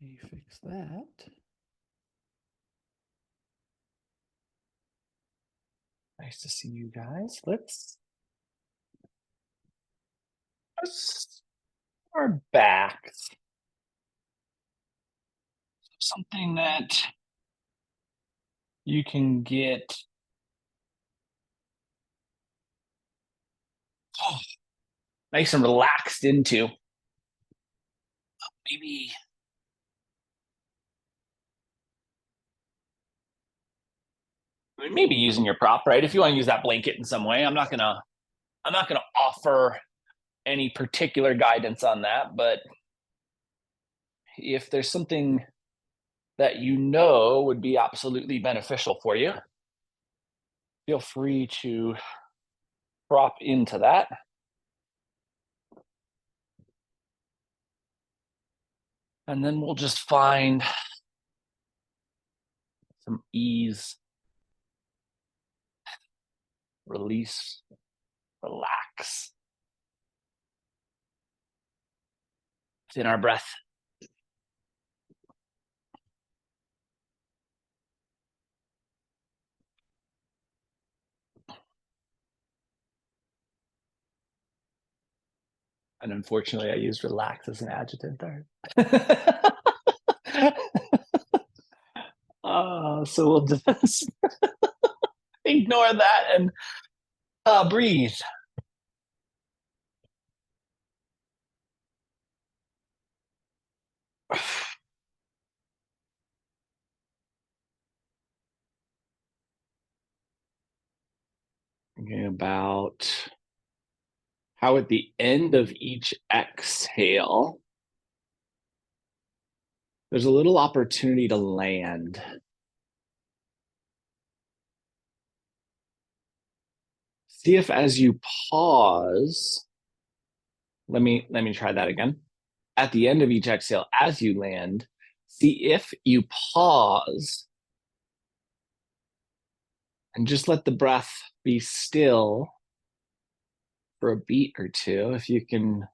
me fix that. Nice to see you guys. Let's our backs. Something that you can get oh, nice and relaxed into. Maybe maybe using your prop, right? If you want to use that blanket in some way, I'm not gonna offer any particular guidance on that, but if there's something that you know would be absolutely beneficial for you, feel free to prop into that. And then we'll just find some ease, release, relax within our breath. And unfortunately, I used relax as an adjective there. So we'll just ignore that and breathe. Thinking about how at the end of each exhale, there's a little opportunity to land. See if as you pause, let me try that again. At the end of each exhale, as you land, see if you pause and just let the breath be still for a beat or two. If you can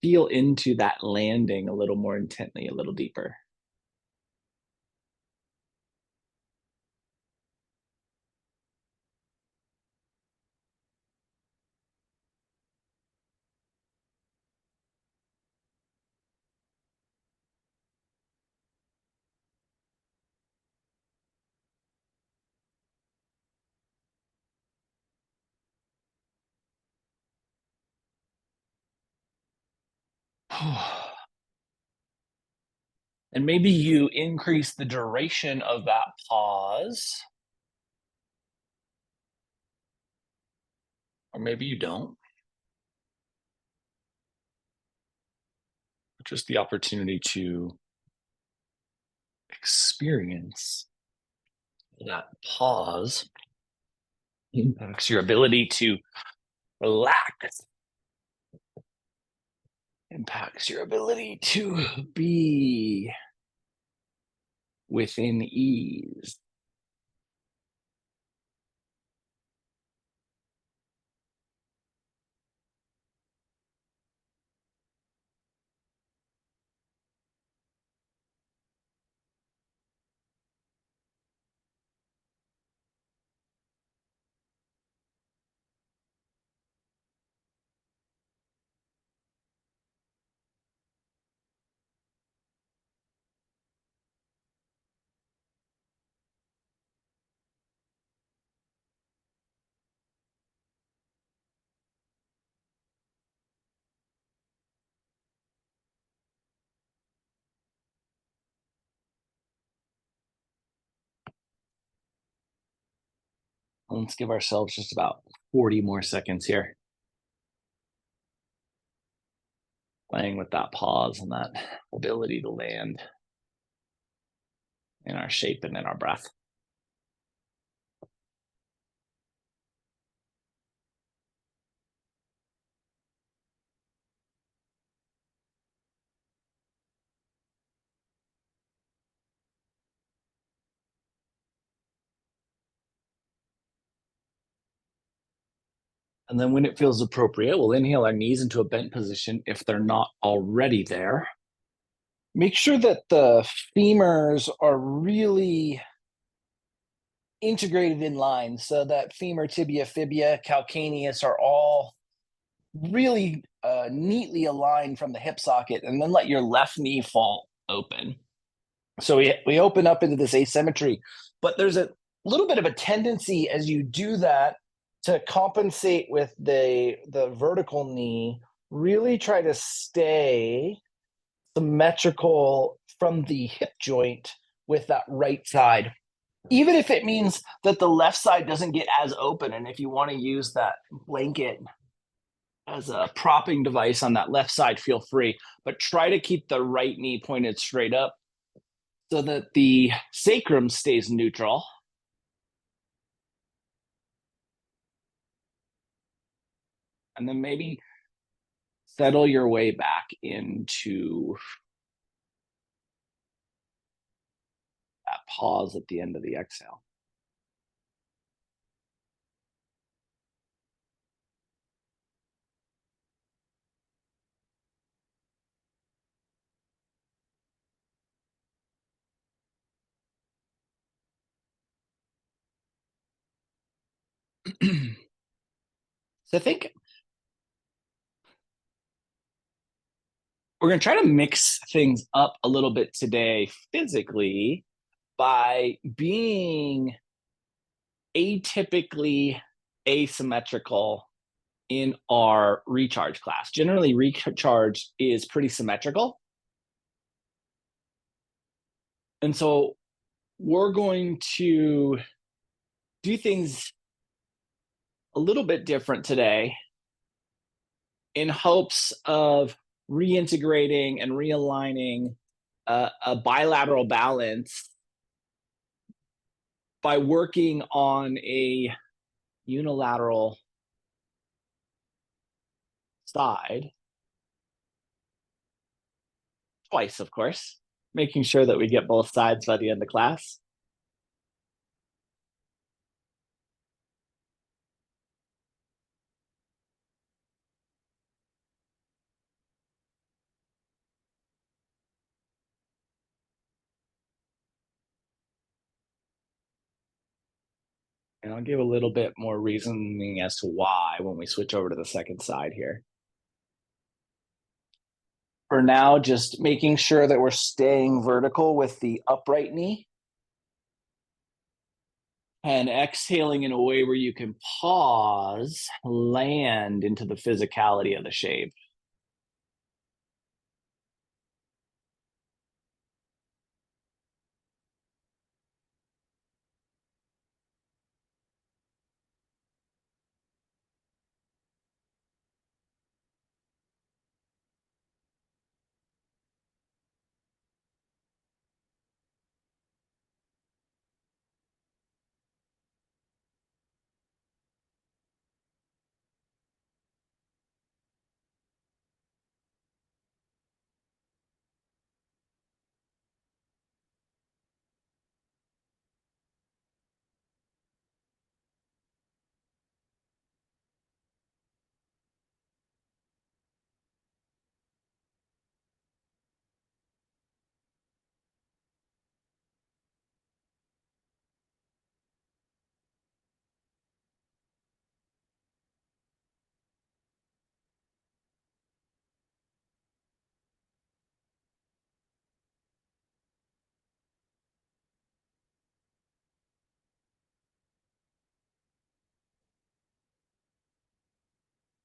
feel into that landing a little more intently, a little deeper. And maybe you increase the duration of that pause, or maybe you don't. Just the opportunity to experience that pause impacts your ability to relax, impacts your ability to be within ease. Let's give ourselves just about 40 more seconds here. Playing with that pause and that ability to land in our shape and in our breath. And then when it feels appropriate, we'll inhale our knees into a bent position if they're not already there. Make sure that the femurs are really integrated in line so that femur, tibia, fibia, calcaneus are all really neatly aligned from the hip socket, and then let your left knee fall open. So we open up into this asymmetry, but there's a little bit of a tendency as you do that to compensate with the vertical knee. Really try to stay symmetrical from the hip joint with that right side, even if it means that the left side doesn't get as open. And if you want to use that blanket as a propping device on that left side, feel free, but try to keep the right knee pointed straight up so that the sacrum stays neutral. And then maybe settle your way back into that pause at the end of the exhale. So I think we're going to try to mix things up a little bit today physically by being atypically asymmetrical in our recharge class. Generally, recharge is pretty symmetrical. And so we're going to do things a little bit different today in hopes of reintegrating and realigning a bilateral balance by working on a unilateral side twice, of course, making sure that we get both sides by the end of class. And I'll give a little bit more reasoning as to why when we switch over to the second side here. For now, just making sure that we're staying vertical with the upright knee and exhaling in a way where you can pause, land into the physicality of the shape.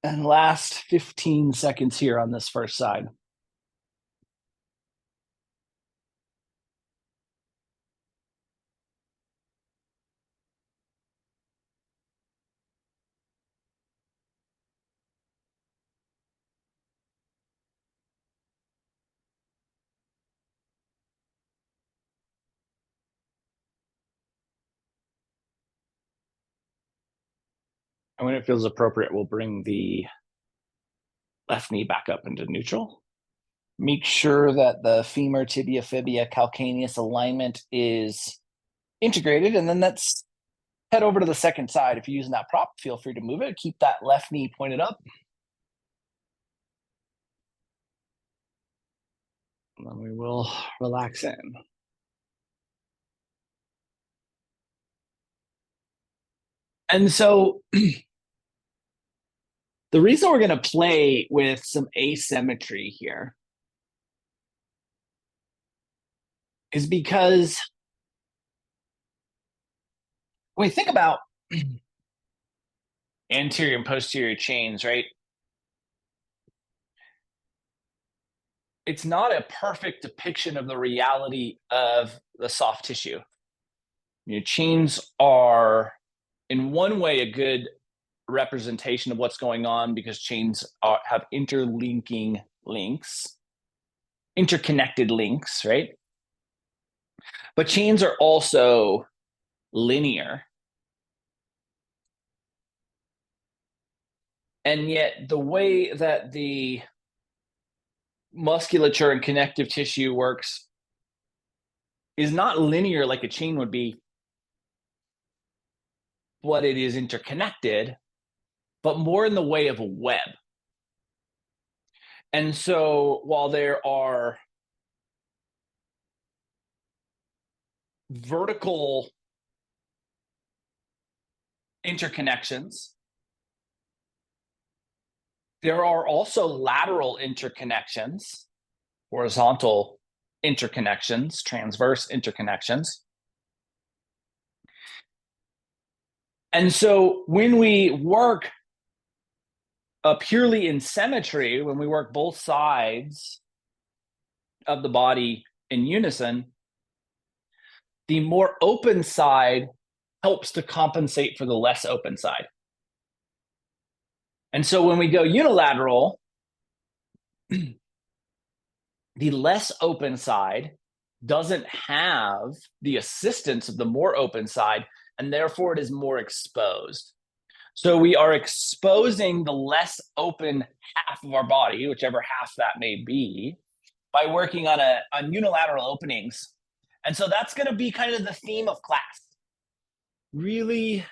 And last 15 seconds here on this first side. And when it feels appropriate, we'll bring the left knee back up into neutral. Make sure that the femur, tibia, fibia, calcaneus alignment is integrated. And then let's head over to the second side. If you're using that prop, feel free to move it. Keep that left knee pointed up. And then we will relax in. And so the reason we're going to play with some asymmetry here is because when we think about anterior and posterior chains, right? It's not a perfect depiction of the reality of the soft tissue. Chains are, in one way, a good representation of what's going on because chains have interlinking links, interconnected links, right? But chains are also linear. And yet, the way that the musculature and connective tissue works is not linear like a chain would be, but it is interconnected, but more in the way of a web. And so while there are vertical interconnections, there are also lateral interconnections, horizontal interconnections, transverse interconnections. And so when we work purely in symmetry, when we work both sides of the body in unison, the more open side helps to compensate for the less open side. And so when we go unilateral, the less open side doesn't have the assistance of the more open side, and therefore it is more exposed. So we are exposing the less open half of our body, whichever half that may be, by working on unilateral openings. And so that's going to be kind of the theme of class. Really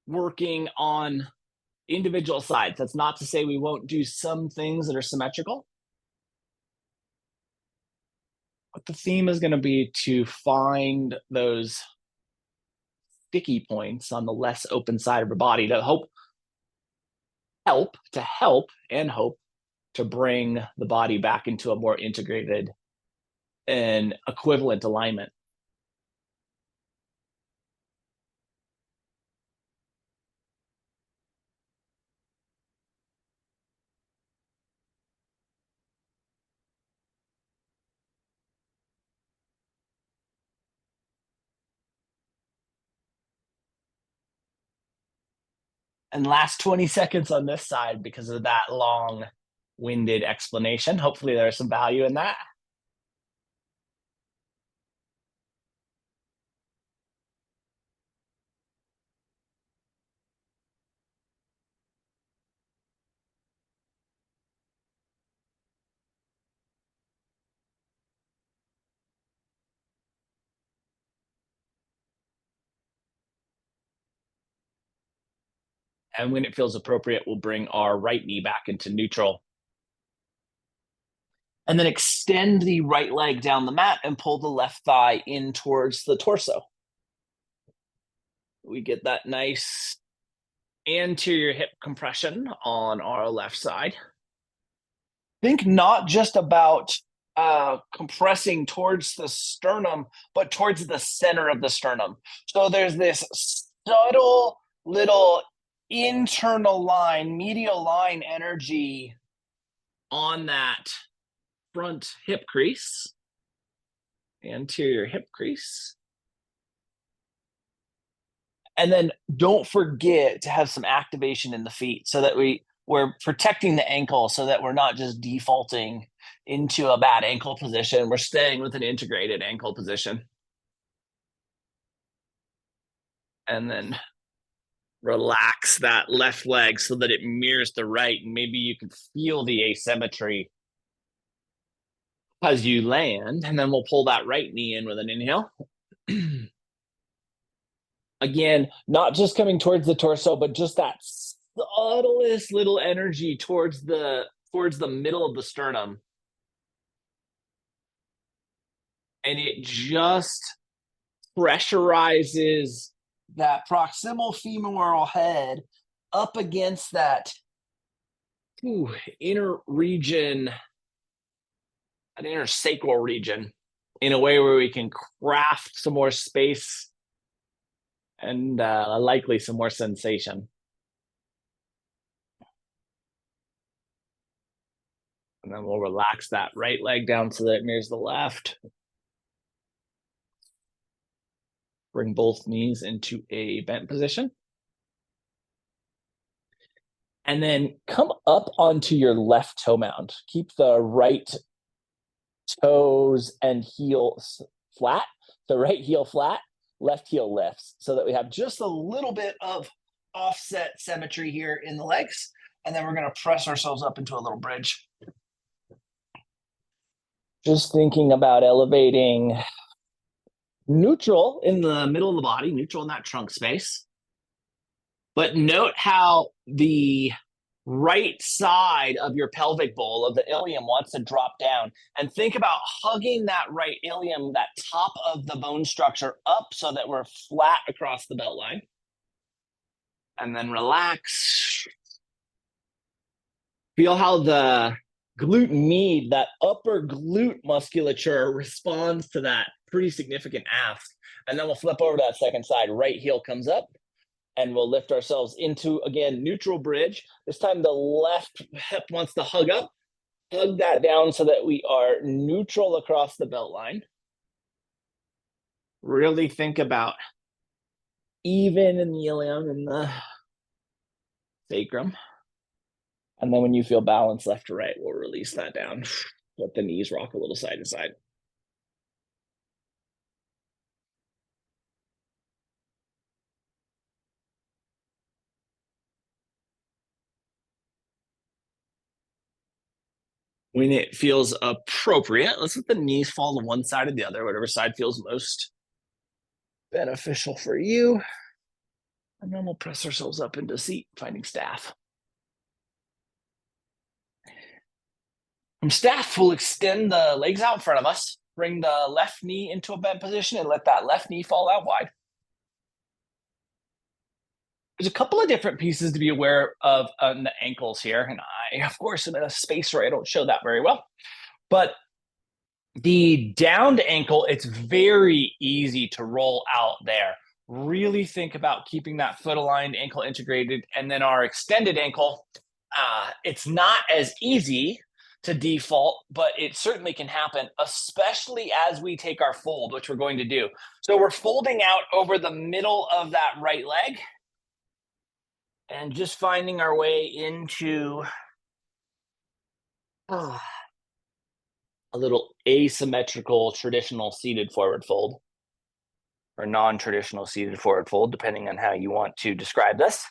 working on individual sides. That's not to say we won't do some things that are symmetrical. But the theme is going to be to find those sticky points on the less open side of your body to help to bring the body back into a more integrated and equivalent alignment. And last 20 seconds on this side because of that long-winded explanation. Hopefully there's some value in that. And when it feels appropriate, we'll bring our right knee back into neutral. And then extend the right leg down the mat and pull the left thigh in towards the torso. We get that nice anterior hip compression on our left side. Think not just about compressing towards the sternum, but towards the center of the sternum. So there's this subtle little internal line, medial line energy on that front hip crease, anterior hip crease. And then don't forget to have some activation in the feet so that we're protecting the ankle so that we're not just defaulting into a bad ankle position. We're staying with an integrated ankle position. And then relax that left leg so that it mirrors the right. And maybe you can feel the asymmetry as you land. And then we'll pull that right knee in with an inhale. Again, not just coming towards the torso, but just that subtlest little energy towards the towards the middle of the sternum. And it just pressurizes that proximal femoral head up against that inner region, an inner sacral region, in a way where we can craft some more space and likely some more sensation. And then we'll relax that right leg down so that it mirrors the left. Bring both knees into a bent position. And then come up onto your left toe mound. Keep the right toes and heels flat. The right heel flat, left heel lifts, so that we have just a little bit of offset symmetry here in the legs. And then we're going to press ourselves up into a little bridge. Just thinking about elevating neutral in the middle of the body, neutral in that trunk space. But note how the right side of your pelvic bowl of the ilium wants to drop down. And think about hugging that right ilium, that top of the bone structure up so that we're flat across the belt line. And then relax. Feel how the glute med, that upper glute musculature, responds to that pretty significant ask. And then we'll flip over to that second side. Right heel comes up. And we'll lift ourselves into, again, neutral bridge. This time the left hip wants to hug up. Hug that down so that we are neutral across the belt line. Really think about even in the ilium and the sacrum. And then when you feel balance left to right, we'll release that down. Let the knees rock a little side to side. When it feels appropriate, let's let the knees fall to one side or the other, whatever side feels most beneficial for you. And then we'll press ourselves up into seat, finding staff. From staff, we'll extend the legs out in front of us, bring the left knee into a bent position, and let that left knee fall out wide. There's a couple of different pieces to be aware of on the ankles here. And I, of course, am in a space where I don't show that very well. But the downed ankle, it's very easy to roll out there. Really think about keeping that foot aligned, ankle integrated. And then our extended ankle, it's not as easy to default, but it certainly can happen, especially as we take our fold, which we're going to do. So we're folding out over the middle of that right leg and just finding our way into a little asymmetrical traditional seated forward fold, or non-traditional seated forward fold, depending on how you want to describe this.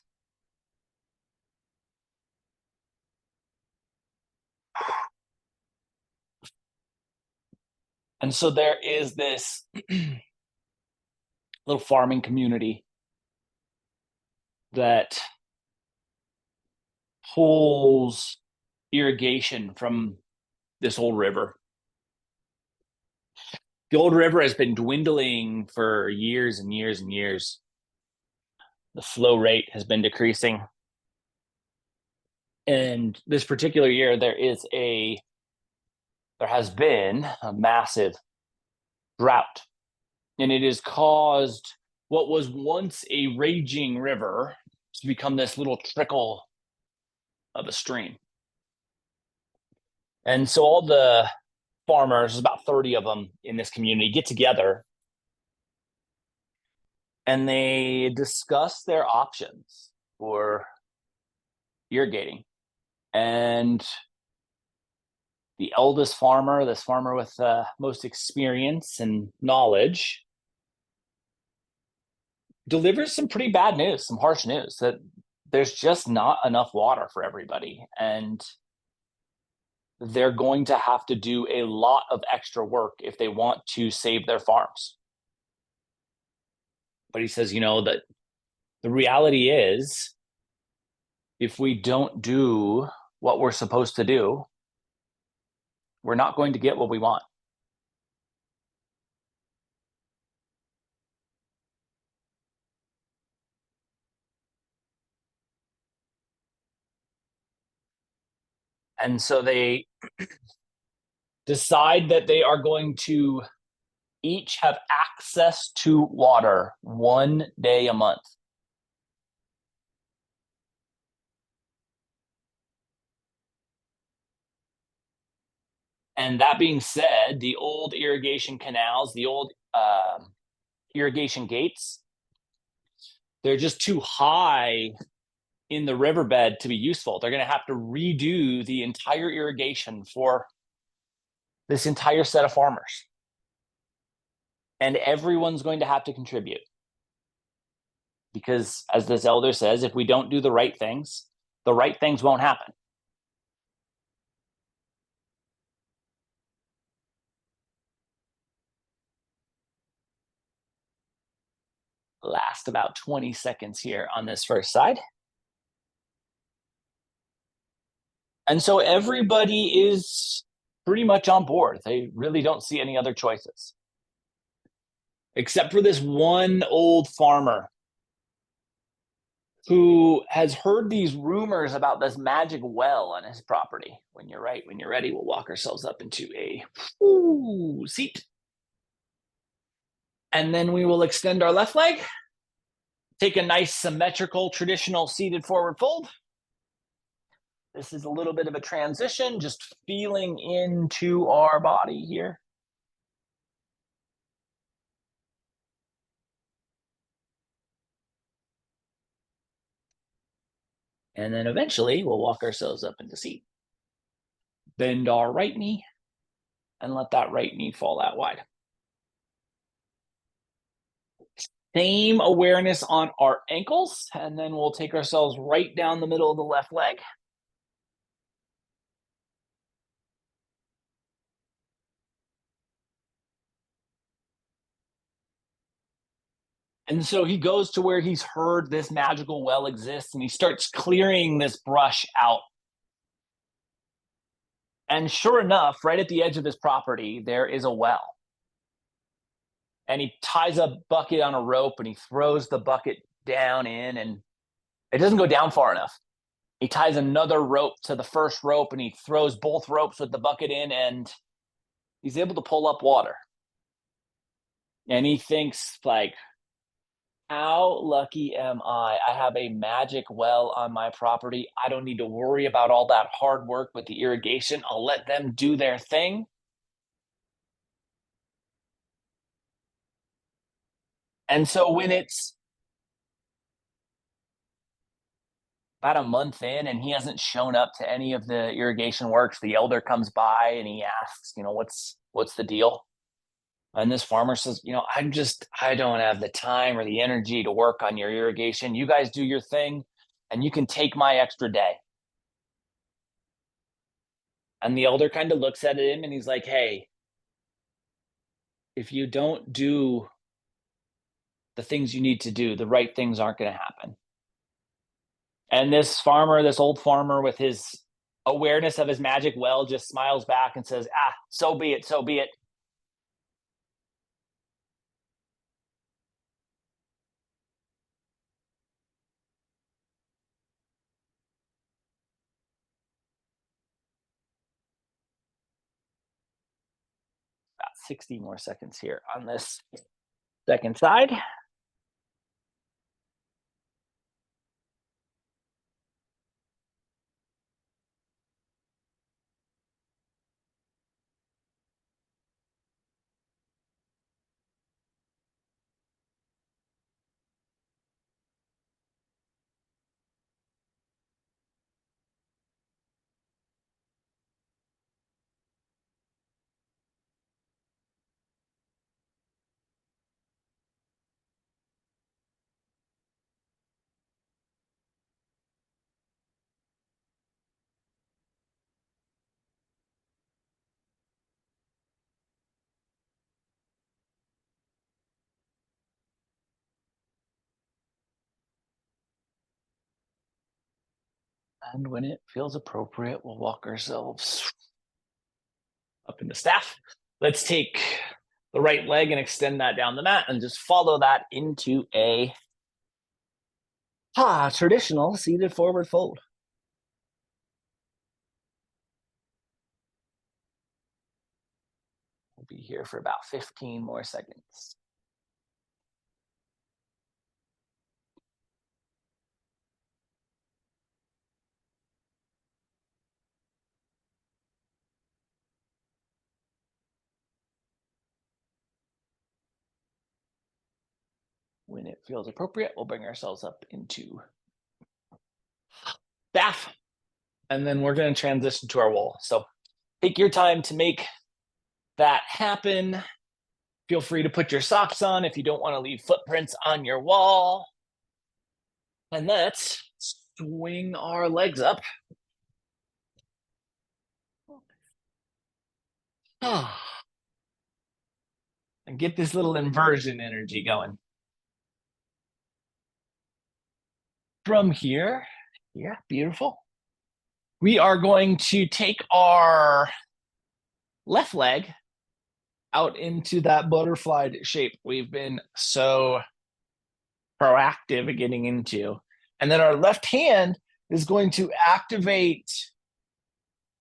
And so there is this little farming community that pulls irrigation from this old river. The old river has been dwindling for years and years and years. The flow rate has been decreasing. And this particular year, there has been a massive drought. And it has caused what was once a raging river to become this little trickle of a stream. And so all the farmers, about 30 of them in this community, get together and they discuss their options for irrigating. And the eldest farmer, this farmer with the most experience and knowledge, delivers some pretty bad news, some harsh news, that there's just not enough water for everybody. And they're going to have to do a lot of extra work if they want to save their farms. But he says, that the reality is, if we don't do what we're supposed to do, we're not going to get what we want. And so they decide that they are going to each have access to water 1 day a month. And that being said, the old irrigation canals, the old irrigation gates, they're just too high in the riverbed to be useful. They're going to have to redo the entire irrigation for this entire set of farmers. And everyone's going to have to contribute. Because as this elder says, if we don't do the right things won't happen. Last about 20 seconds here on this first side. And so everybody is pretty much on board. They really don't see any other choices. Except for this one old farmer who has heard these rumors about this magic well on his property. When you're ready, we'll walk ourselves up into a seat. And then we will extend our left leg. Take a nice symmetrical, traditional seated forward fold. This is a little bit of a transition, just feeling into our body here. And then eventually we'll walk ourselves up into seat. Bend our right knee and let that right knee fall out wide. Same awareness on our ankles, and then we'll take ourselves right down the middle of the left leg. And so he goes to where he's heard this magical well exists, and he starts clearing this brush out. And sure enough, right at the edge of his property, there is a well. And he ties a bucket on a rope and he throws the bucket down in, and it doesn't go down far enough. He ties another rope to the first rope and he throws both ropes with the bucket in, and he's able to pull up water. And he thinks, like, how lucky am I? I have a magic well on my property. I don't need to worry about all that hard work with the irrigation. I'll let them do their thing. And so when it's about a month in and he hasn't shown up to any of the irrigation works, the elder comes by and he asks, what's the deal? And this farmer says, I don't have the time or the energy to work on your irrigation. You guys do your thing and you can take my extra day. And the elder kind of looks at him and he's like, hey, if you don't do the things you need to do, the right things aren't going to happen. And this old farmer with his awareness of his magic well, just smiles back and says, so be it, so be it. About 60 more seconds here on this second side. And when it feels appropriate, we'll walk ourselves up into staff. Let's take the right leg and extend that down the mat and just follow that into a traditional seated forward fold. We'll be here for about 15 more seconds. When it feels appropriate, we'll bring ourselves up into staff, and then we're going to transition to our wall. So take your time to make that happen. Feel free to put your socks on if you don't want to leave footprints on your wall. And let's swing our legs up. And get this little inversion energy going. From here, yeah, beautiful. We are going to take our left leg out into that butterfly shape we've been so proactive at getting into. And then our left hand is going to activate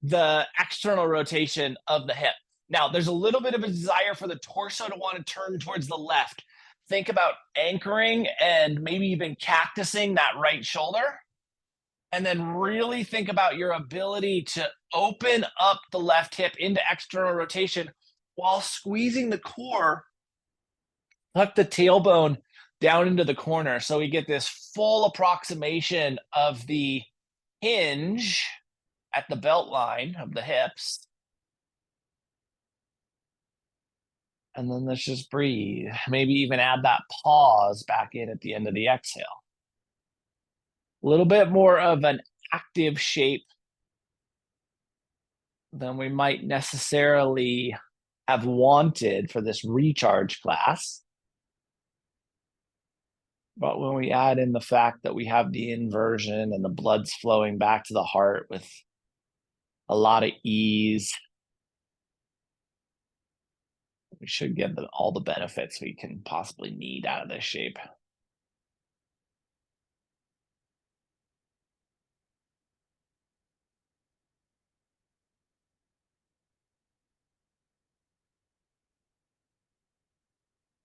the external rotation of the hip. Now, there's a little bit of a desire for the torso to want to turn towards the left. Think about anchoring and maybe even cactusing that right shoulder. And then really think about your ability to open up the left hip into external rotation while squeezing the core, tuck the tailbone down into the corner. So we get this full approximation of the hinge at the belt line of the hips. And then let's just breathe. Maybe even add that pause back in at the end of the exhale. A little bit more of an active shape than we might necessarily have wanted for this recharge class. But when we add in the fact that we have the inversion and the blood's flowing back to the heart with a lot of ease, we should get all the benefits we can possibly need out of this shape.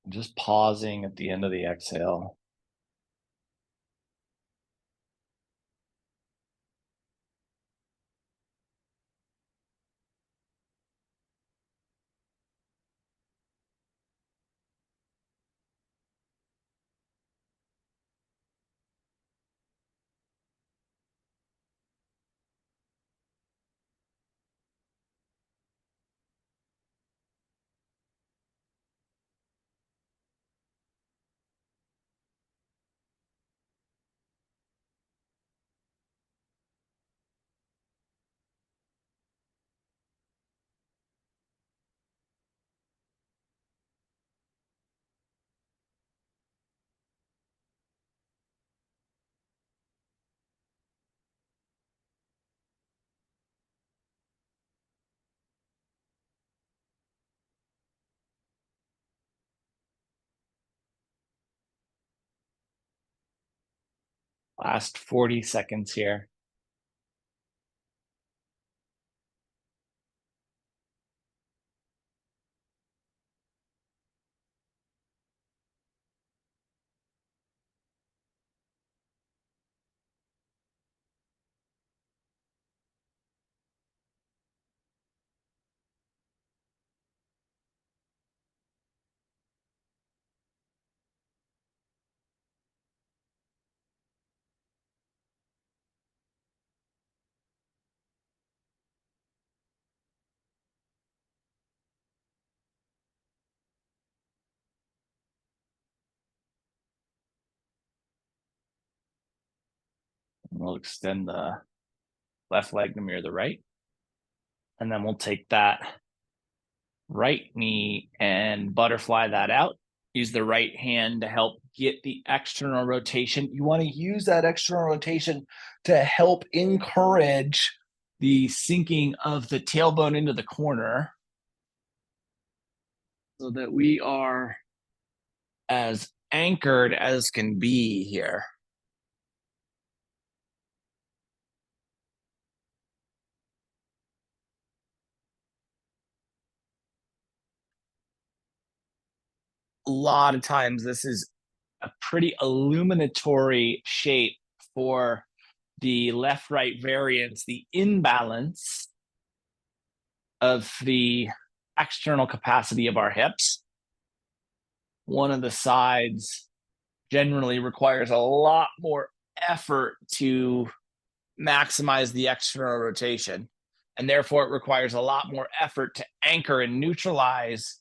Just pausing at the end of the exhale. Last 40 seconds here. We'll extend the left leg to mirror the right. And then we'll take that right knee and butterfly that out. Use the right hand to help get the external rotation. You want to use that external rotation to help encourage the sinking of the tailbone into the corner so that we are as anchored as can be here. A lot of times this is a pretty illuminatory shape for the left-right variance, the imbalance of the external capacity of our hips. One of the sides generally requires a lot more effort to maximize the external rotation, and therefore it requires a lot more effort to anchor and neutralize.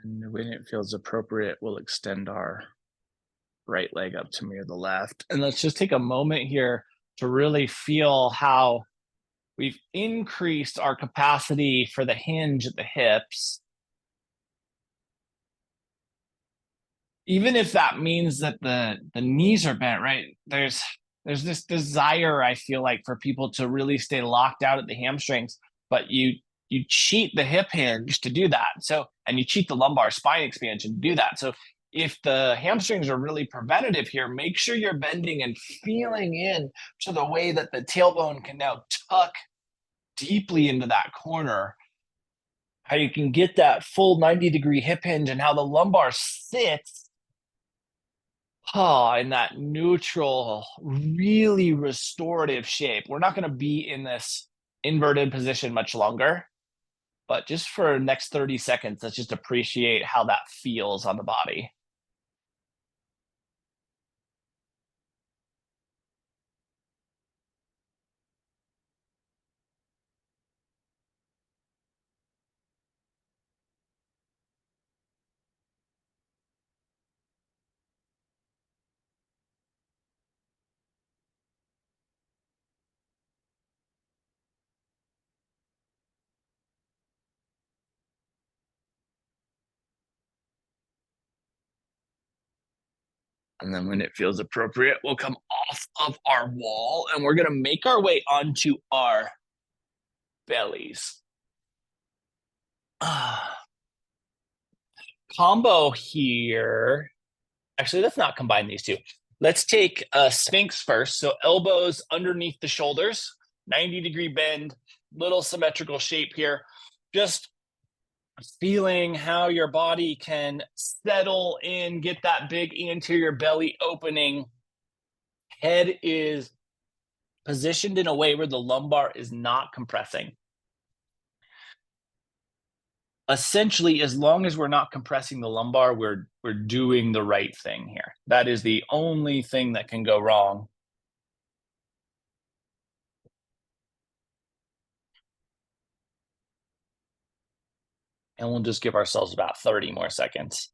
And when it feels appropriate, we'll extend our right leg up to mirror the left. And let's just take a moment here to really feel how we've increased our capacity for the hinge at the hips. Even if that means that the knees are bent, right? There's this desire, I feel like, for people to really stay locked out at the hamstrings, but you cheat the hip hinge to do that. So, and you cheat the lumbar spine expansion to do that. So if the hamstrings are really preventative here, make sure you're bending and feeling in to the way that the tailbone can now tuck deeply into that corner, how you can get that full 90-degree hip hinge and how the lumbar sits in that neutral, really restorative shape. We're not going to be in this inverted position much longer, but just for the next 30 seconds, let's just appreciate how that feels on the body. And then when it feels appropriate, we'll come off of our wall and we're going to make our way onto our bellies. Combo here. Actually, let's not combine these two. Let's take a Sphinx first. So elbows underneath the shoulders, 90-degree bend, little symmetrical shape here. Just feeling how your body can settle in, get that big anterior belly opening. Head is positioned in a way where the lumbar is not compressing. Essentially, as long as we're not compressing the lumbar, we're doing the right thing here. That is the only thing that can go wrong. And we'll just give ourselves about 30 more seconds.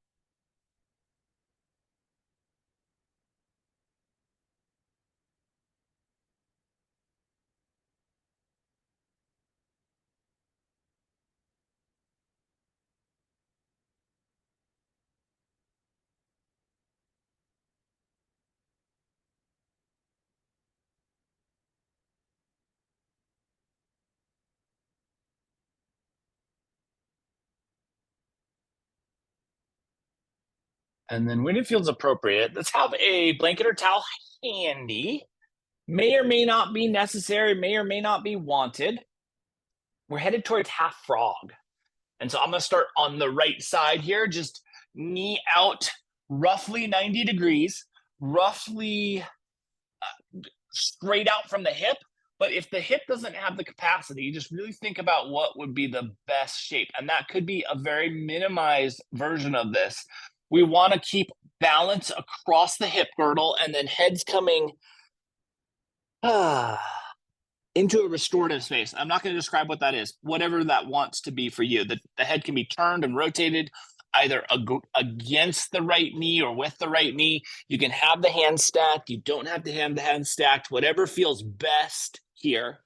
And then when it feels appropriate, let's have a blanket or towel handy. May or may not be necessary, may or may not be wanted. We're headed towards half frog. And so I'm going to start on the right side here, just knee out roughly 90 degrees, roughly straight out from the hip. But if the hip doesn't have the capacity, just really think about what would be the best shape. And that could be a very minimized version of this. We want to keep balance across the hip girdle and then heads coming into a restorative space. I'm not going to describe what that is, whatever that wants to be for you. The head can be turned and rotated either against the right knee or with the right knee. You can have the hands stacked. You don't have to have the hands stacked, whatever feels best here.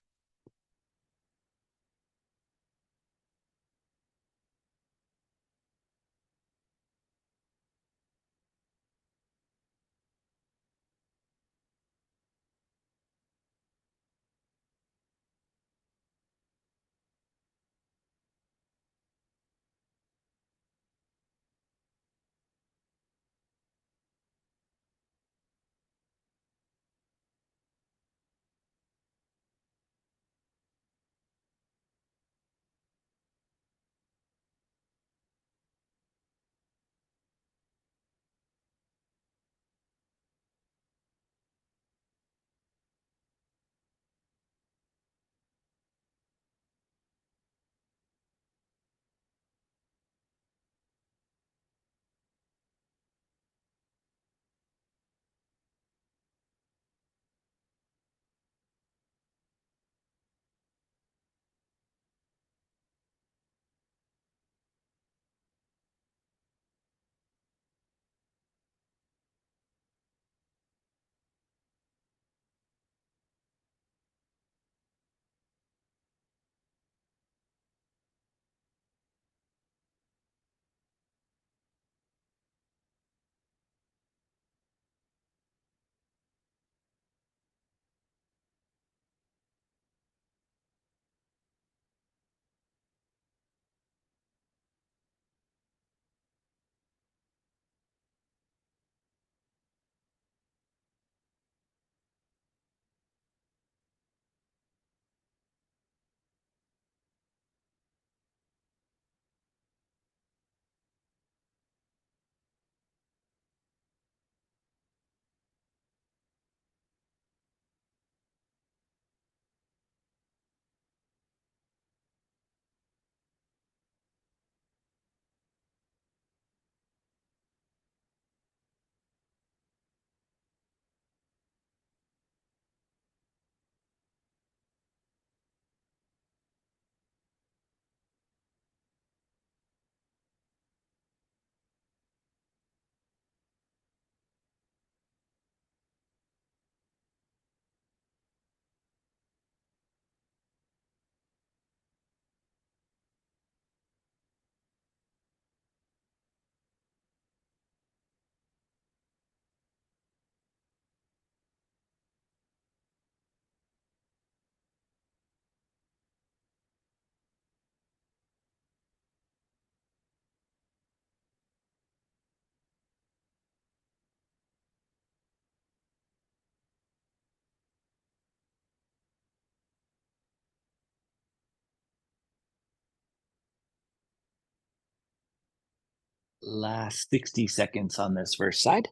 Last 60 seconds on this first side.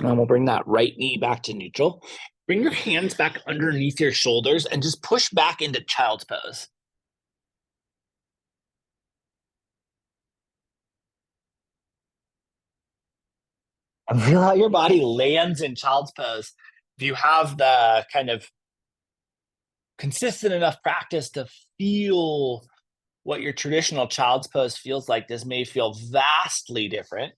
And we'll bring that right knee back to neutral. Bring your hands back underneath your shoulders and just push back into child's pose. And feel how your body lands in child's pose. If you have the kind of consistent enough practice to feel what your traditional child's pose feels like, this may feel vastly different.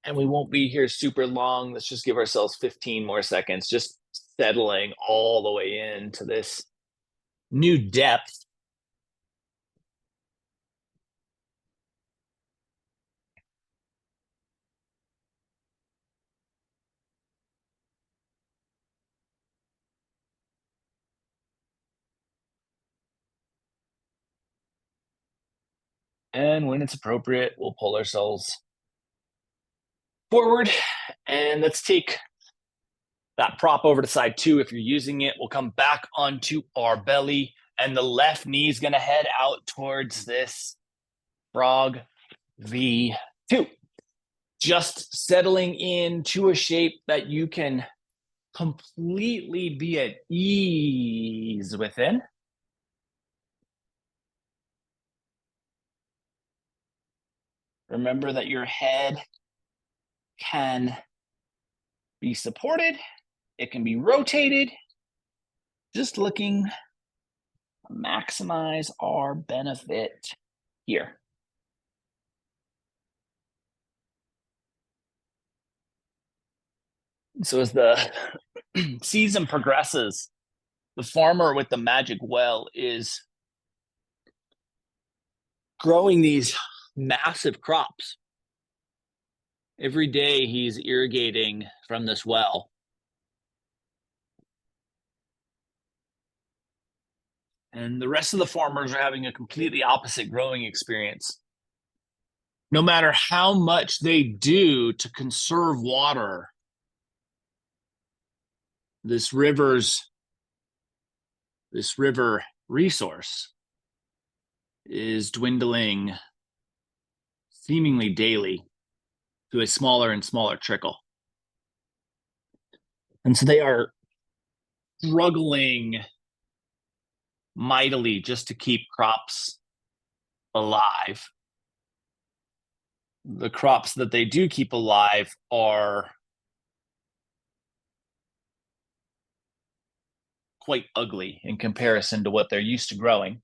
And we won't be here super long. Let's just give ourselves 15 more seconds, just settling all the way into this new depth. And when it's appropriate, we'll pull ourselves forward. And let's take that prop over to side two. If you're using it, we'll come back onto our belly, and the left knee is going to head out towards this frog V2. Just settling into a shape that you can completely be at ease within. Remember that your head can be supported, it can be rotated, just looking to maximize our benefit here. So as the season progresses, the farmer with the magic well is growing these massive crops. Every day he's irrigating from this well. And the rest of the farmers are having a completely opposite growing experience. No matter how much they do to conserve water, this river resource is dwindling seemingly daily to a smaller and smaller trickle. And so they are struggling mightily just to keep crops alive. The crops that they do keep alive are quite ugly in comparison to what they're used to growing.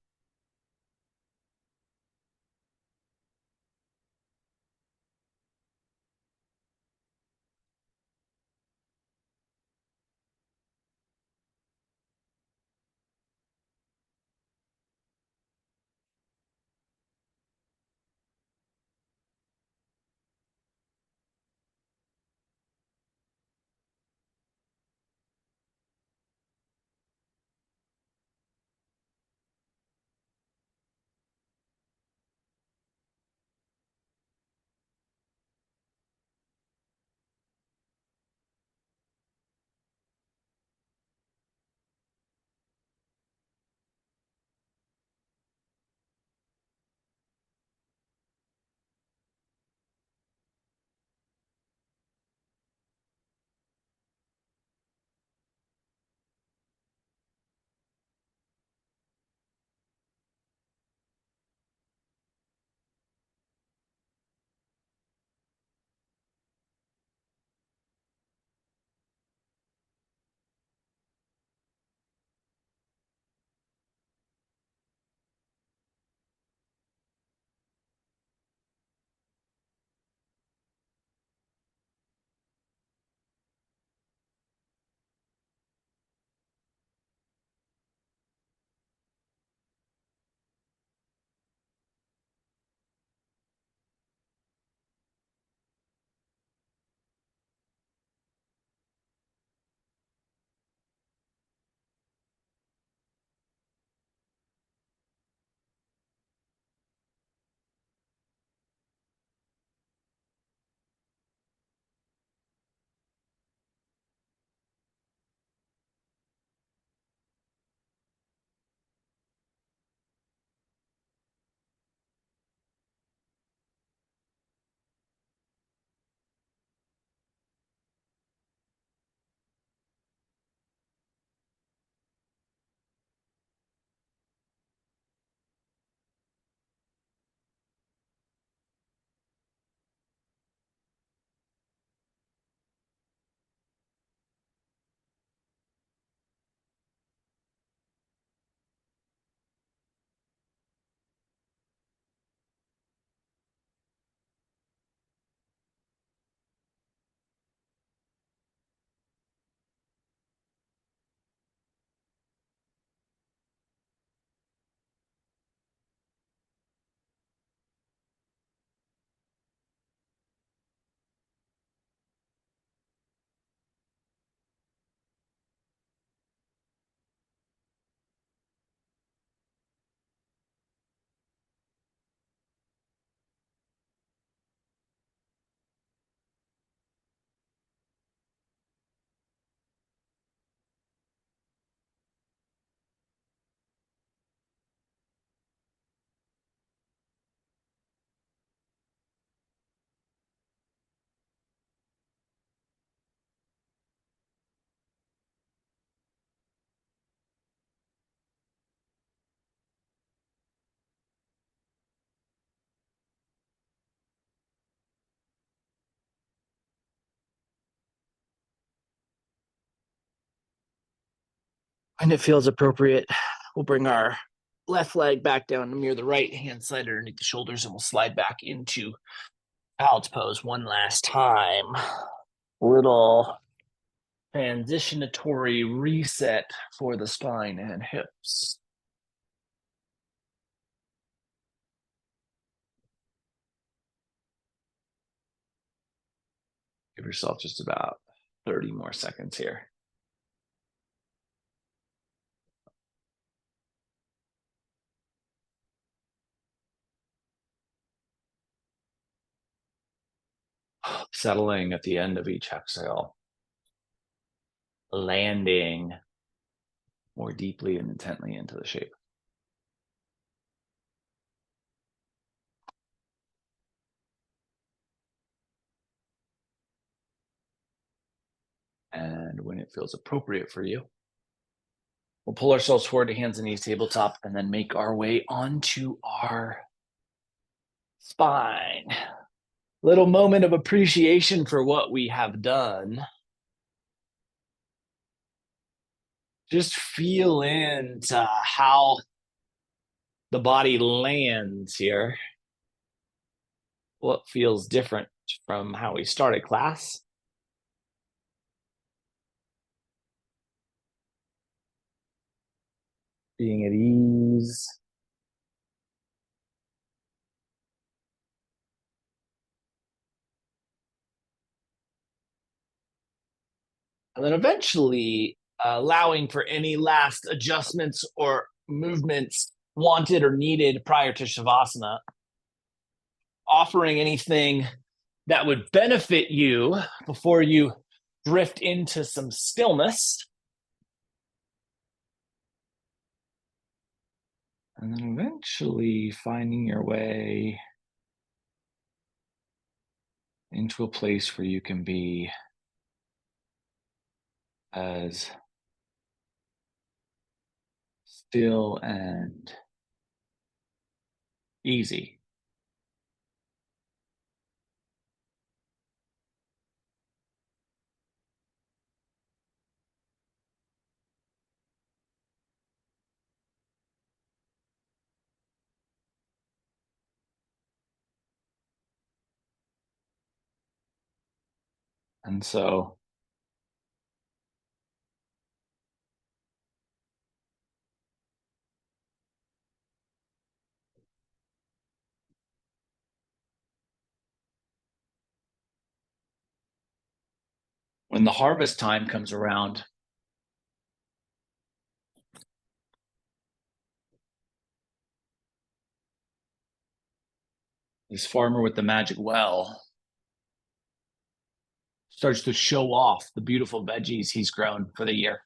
And it feels appropriate, we'll bring our left leg back down to mirror the right hand side underneath the shoulders, and we'll slide back into child's pose one last time. Little transitionatory reset for the spine and hips. Give yourself just about 30 more seconds here. Settling at the end of each exhale, landing more deeply and intently into the shape. And when it feels appropriate for you, we'll pull ourselves forward to hands and knees, tabletop, and then make our way onto our spine. Little moment of appreciation for what we have done. Just feel into how the body lands here. What feels different from how we started class? Being at ease. And then eventually allowing for any last adjustments or movements wanted or needed prior to Shavasana. Offering anything that would benefit you before you drift into some stillness. And then eventually finding your way into a place where you can be as still and easy. And so when the harvest time comes around, this farmer with the magic well starts to show off the beautiful veggies he's grown for the year.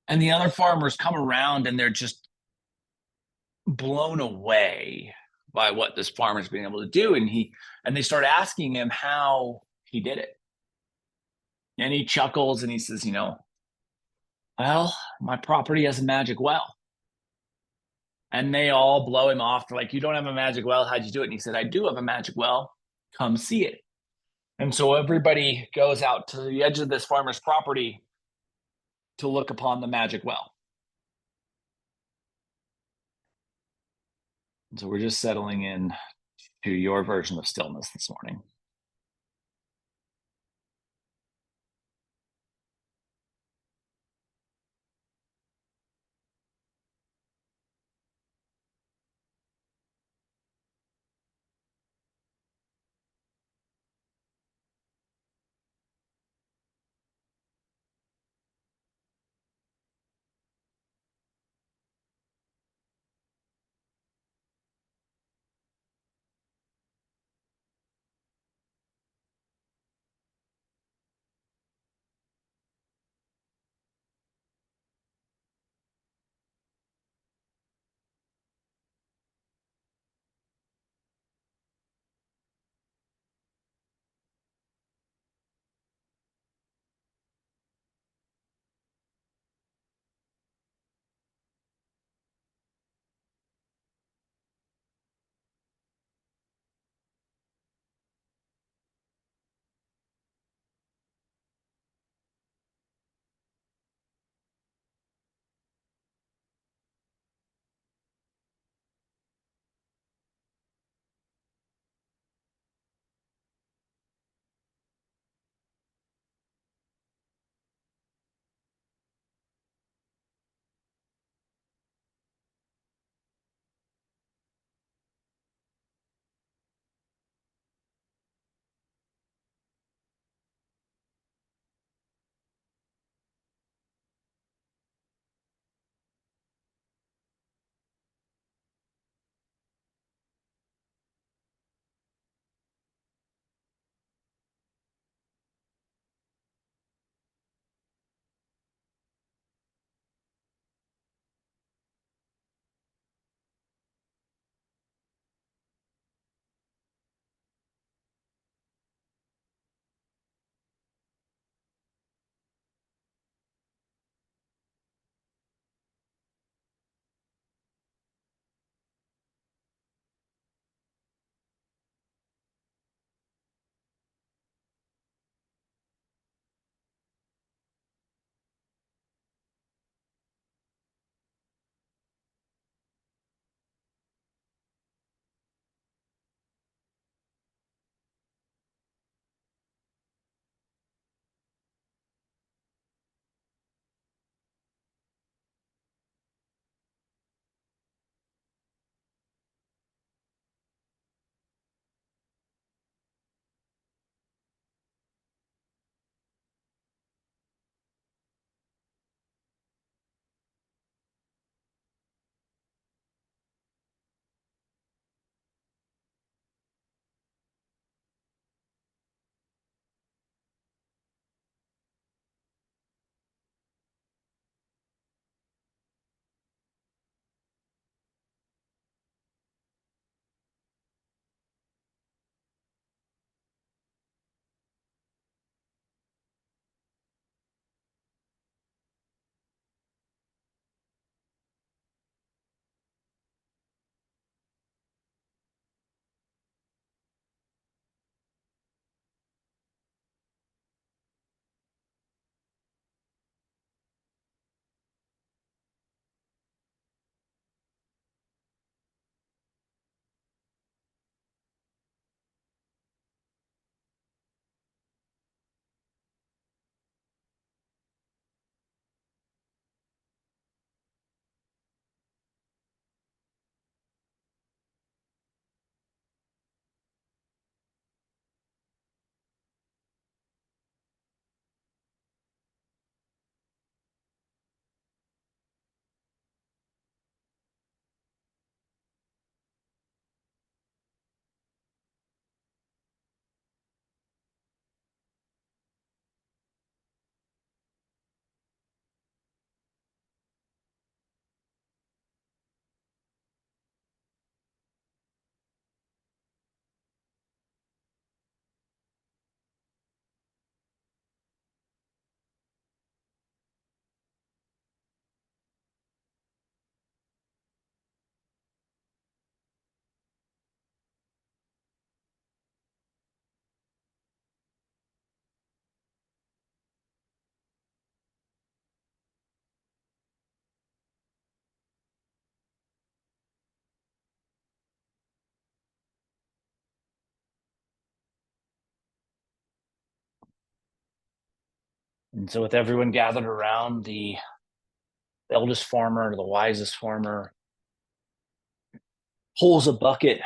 And the other farmers come around and they're just blown away by what this farmer's been able to do. And they start asking him how he did it. And he chuckles and he says, well, my property has a magic well. And they all blow him off. They're like, you don't have a magic well. How'd you do it? And he said, I do have a magic well. Come see it. And so everybody goes out to the edge of this farmer's property to look upon the magic well. And so we're just settling in to your version of stillness this morning. And so with everyone gathered around, the eldest farmer, the wisest farmer, pulls a bucket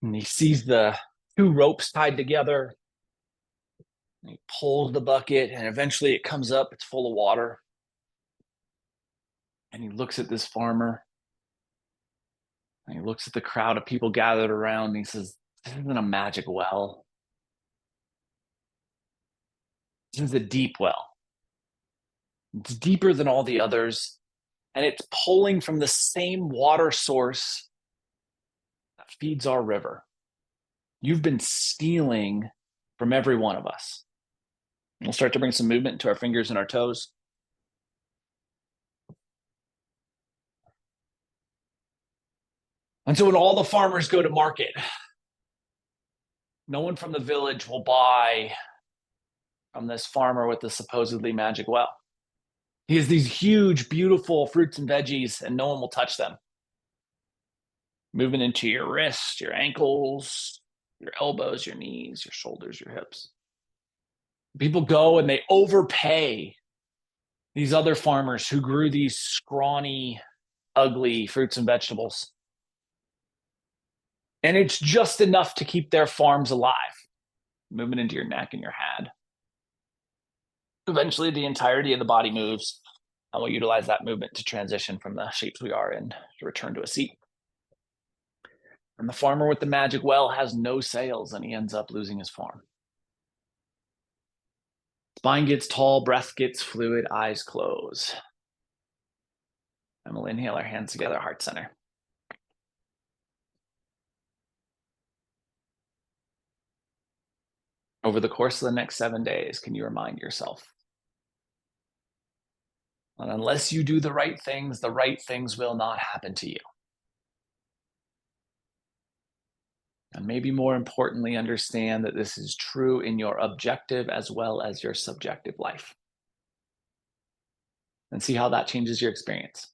and he sees the two ropes tied together. And he pulls the bucket and eventually it comes up, it's full of water. And he looks at this farmer and he looks at the crowd of people gathered around and he says, "This isn't a magic well. This is a deep well. It's deeper than all the others, and it's pulling from the same water source that feeds our river. You've been stealing from every one of us." We'll start to bring some movement to our fingers and our toes. And so when all the farmers go to market, no one from the village will buy from this farmer with the supposedly magic well. He has these huge, beautiful fruits and veggies, and no one will touch them. Moving into your wrists, your ankles, your elbows, your knees, your shoulders, your hips. People go and they overpay these other farmers who grew these scrawny, ugly fruits and vegetables. And it's just enough to keep their farms alive. Moving into your neck and your head. Eventually, the entirety of the body moves, and we'll utilize that movement to transition from the shapes we are in to return to a seat. And the farmer with the magic well has no sails, and he ends up losing his farm. Spine gets tall, breath gets fluid, eyes close. And we'll inhale our hands together, heart center. Over the course of the next 7 days, can you remind yourself? And unless you do the right things will not happen to you. And maybe more importantly, understand that this is true in your objective as well as your subjective life. And see how that changes your experience.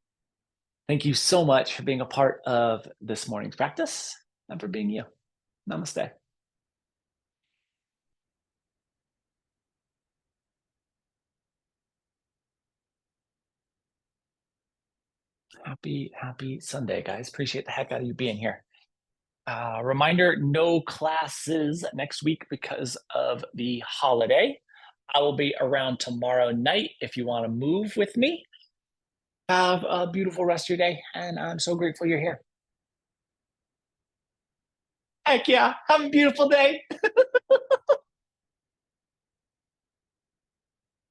Thank you so much for being a part of this morning's practice and for being you. Namaste. Happy Sunday, guys. Appreciate the heck out of you being here. Reminder, no classes next week because of the holiday. I will be around tomorrow night if you want to move with me. Have a beautiful rest of your day, and I'm so grateful you're here. Heck yeah, have a beautiful day.